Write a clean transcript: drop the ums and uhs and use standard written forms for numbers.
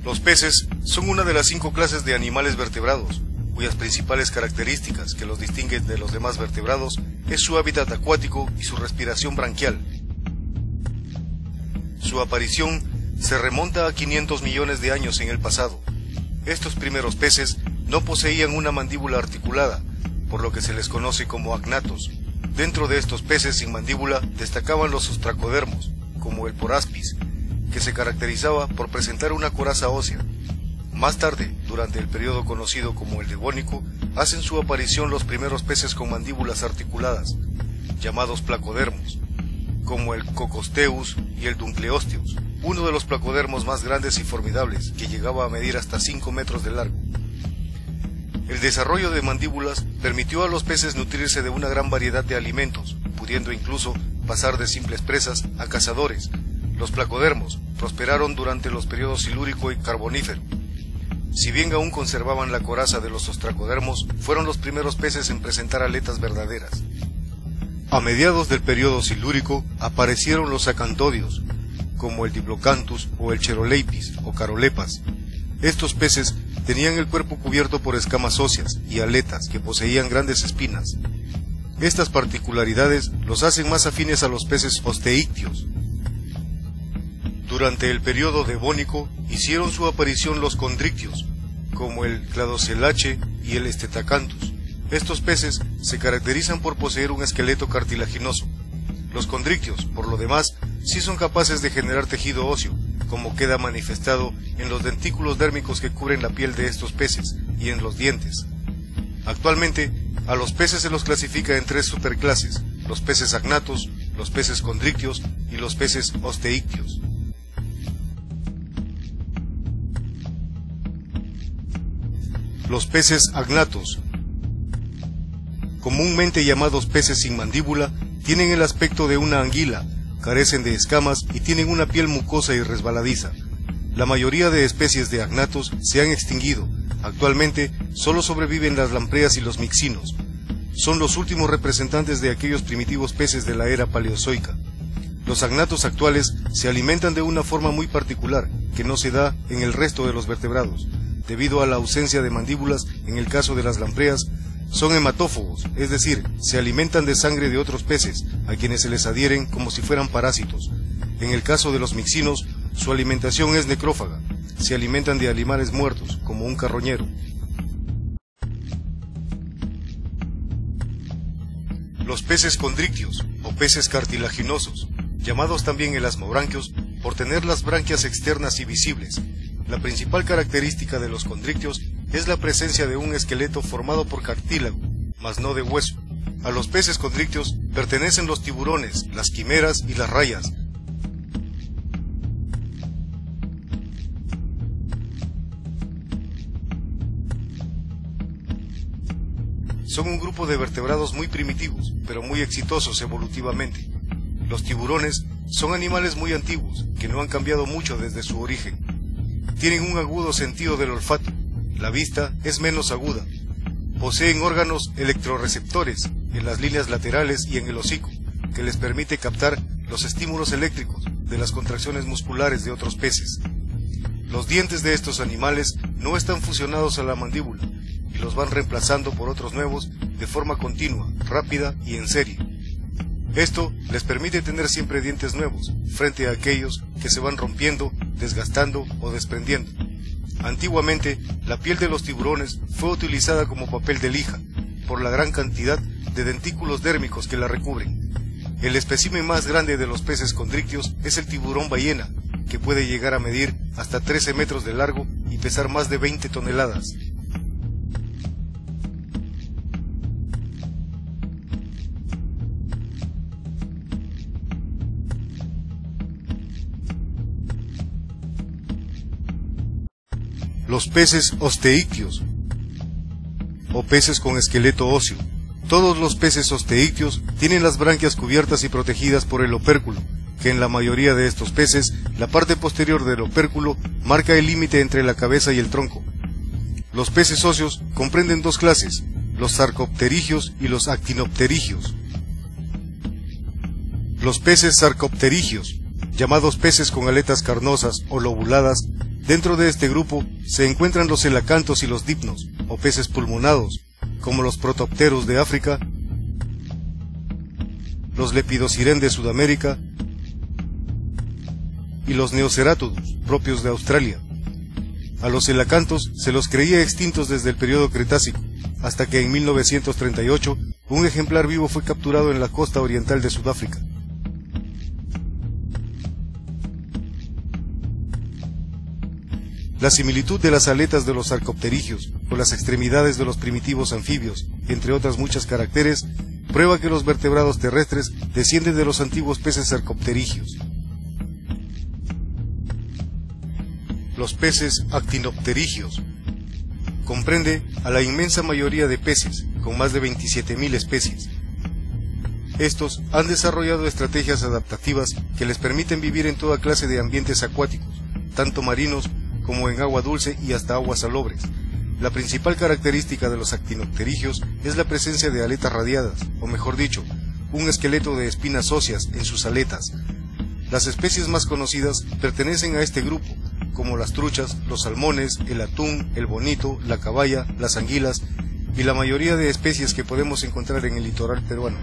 Los peces son una de las 5 clases de animales vertebrados, cuyas principales características que los distinguen de los demás vertebrados es su hábitat acuático y su respiración branquial. Su aparición se remonta a 500 millones de años en el pasado. Estos primeros peces no poseían una mandíbula articulada, por lo que se les conoce como agnatos. Dentro de estos peces sin mandíbula destacaban los ostracodermos, como el poraspis, que se caracterizaba por presentar una coraza ósea. Más tarde, durante el periodo conocido como el Devónico, hacen su aparición los primeros peces con mandíbulas articuladas, llamados placodermos, como el Cocosteus y el Dunkleosteus, uno de los placodermos más grandes y formidables, que llegaba a medir hasta 5 metros de largo. El desarrollo de mandíbulas permitió a los peces nutrirse de una gran variedad de alimentos, pudiendo incluso pasar de simples presas a cazadores. Los placodermos prosperaron durante los periodos silúrico y carbonífero. Si bien aún conservaban la coraza de los ostracodermos, fueron los primeros peces en presentar aletas verdaderas. A mediados del periodo silúrico aparecieron los acantodios, como el Diplocanthus o el Cheroleipis o Carolepas. Estos peces tenían el cuerpo cubierto por escamas óseas y aletas que poseían grandes espinas. Estas particularidades los hacen más afines a los peces osteícteos. Durante el periodo devónico hicieron su aparición los condrictios, como el Cladocelache y el Stetacanthus. Estos peces se caracterizan por poseer un esqueleto cartilaginoso. Los condrictios, por lo demás, sí son capaces de generar tejido óseo, como queda manifestado en los dentículos dérmicos que cubren la piel de estos peces y en los dientes. Actualmente, a los peces se los clasifica en 3 superclases: los peces agnatos, los peces condrictios y los peces osteícteos. Los peces agnatos, comúnmente llamados peces sin mandíbula, tienen el aspecto de una anguila, carecen de escamas y tienen una piel mucosa y resbaladiza. La mayoría de especies de agnatos se han extinguido. Actualmente solo sobreviven las lampreas y los mixinos. Son los últimos representantes de aquellos primitivos peces de la era paleozoica. Los agnatos actuales se alimentan de una forma muy particular que no se da en el resto de los vertebrados. Debido a la ausencia de mandíbulas en el caso de las lampreas, son hematófagos, es decir, se alimentan de sangre de otros peces, a quienes se les adhieren como si fueran parásitos. En el caso de los mixinos, su alimentación es necrófaga, se alimentan de animales muertos, como un carroñero. Los peces condrictios, o peces cartilaginosos, llamados también elasmobranquios, por tener las branquias externas y visibles. La principal característica de los condrictios es la presencia de un esqueleto formado por cartílago, mas no de hueso. A los peces condrictios pertenecen los tiburones, las quimeras y las rayas. Son un grupo de vertebrados muy primitivos, pero muy exitosos evolutivamente. Los tiburones son animales muy antiguos, que no han cambiado mucho desde su origen. Tienen un agudo sentido del olfato. La vista es menos aguda. Poseen órganos electroreceptores en las líneas laterales y en el hocico, que les permite captar los estímulos eléctricos de las contracciones musculares de otros peces. Los dientes de estos animales no están fusionados a la mandíbula y los van reemplazando por otros nuevos de forma continua, rápida y en serie. Esto les permite tener siempre dientes nuevos, frente a aquellos que se van rompiendo, desgastando o desprendiendo. Antiguamente, la piel de los tiburones fue utilizada como papel de lija, por la gran cantidad de dentículos dérmicos que la recubren. El espécimen más grande de los peces condrictios es el tiburón ballena, que puede llegar a medir hasta 13 metros de largo y pesar más de 20 toneladas. Los peces osteícteos, o peces con esqueleto óseo. Todos los peces osteícteos tienen las branquias cubiertas y protegidas por el opérculo, que en la mayoría de estos peces, la parte posterior del opérculo marca el límite entre la cabeza y el tronco. Los peces óseos comprenden 2 clases, los sarcopterigios y los actinopterigios. Los peces sarcopterigios, llamados peces con aletas carnosas o lobuladas, Dentro de este grupo se encuentran los elacantos y los dipnos, o peces pulmonados, como los Protopterus de África, los Lepidosiren de Sudamérica y los Neoceratodus, propios de Australia. A los elacantos se los creía extintos desde el periodo Cretácico, hasta que en 1938 un ejemplar vivo fue capturado en la costa oriental de Sudáfrica. La similitud de las aletas de los sarcopterigios con las extremidades de los primitivos anfibios, entre otras muchas caracteres, prueba que los vertebrados terrestres descienden de los antiguos peces sarcopterigios. Los peces actinopterigios comprende a la inmensa mayoría de peces, con más de 27.000 especies. Estos han desarrollado estrategias adaptativas que les permiten vivir en toda clase de ambientes acuáticos, tanto marinos como en agua dulce y hasta aguas salobres. La principal característica de los actinopterigios es la presencia de aletas radiadas, o mejor dicho, un esqueleto de espinas óseas en sus aletas. Las especies más conocidas pertenecen a este grupo, como las truchas, los salmones, el atún, el bonito, la caballa, las anguilas y la mayoría de especies que podemos encontrar en el litoral peruano.